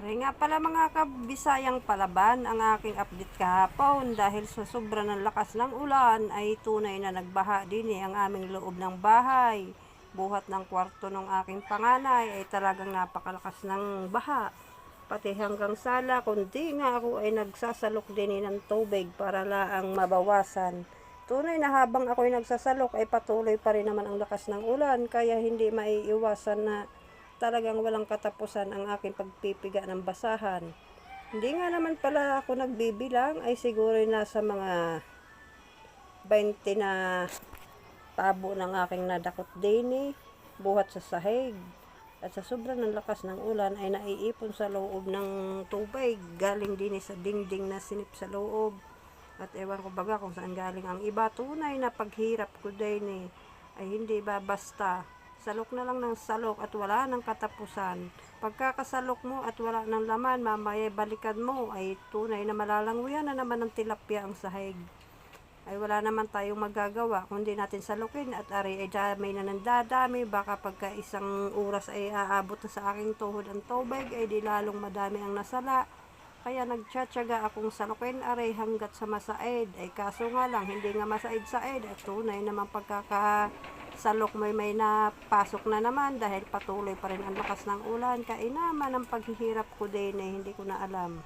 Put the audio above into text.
Ari nga pala mga kabisayang palaban ang aking update kahapon dahil sa sobra ng lakas ng ulan ay tunay na nagbaha din ang aming loob ng bahay. Buhat ng kwarto ng aking panganay ay talagang napakalakas ng baha. Pati hanggang sala, kundi nga ako ay nagsasalok din ng tubig para laang mabawasan. Tunay na habang ako ay nagsasalok ay patuloy pa rin naman ang lakas ng ulan kaya hindi maiiwasan na talagang walang katapusan ang aking pagpipiga ng basahan. Hindi nga naman pala ako nagbibilang ay siguro nasa mga 20 na tabo ng aking nadakot din buhat sa sahig. At sa sobrang ng lakas ng ulan ay naiipon sa loob ng tubig. Galing din sa dingding na sinip sa loob. At ewan ko baga kung saan galing ang iba. Tunay na paghirap ko din ay hindi ba basta. Salok na lang ng salok at wala ng katapusan. Pagkakasalok mo at wala ng laman, mamaya balikan mo ay tunay na malalanguyan na naman ng tilapia ang sahig. Ay wala naman tayong magagawa kundi natin salukin at ari ay dami na ng dadami. Baka pagka isang oras ay aabot na sa aking tuhod ang tubig ay di lalong madami ang nasala. Kaya nagtsatsaga akong salukin ari hanggat sa masaid. Ay kaso nga lang hindi nga masaid-said at tunay naman pagkakasalok may napasok na naman dahil patuloy pa rin ang lakas ng ulan. Kainaman ang paghihirap ko din hindi ko na alam.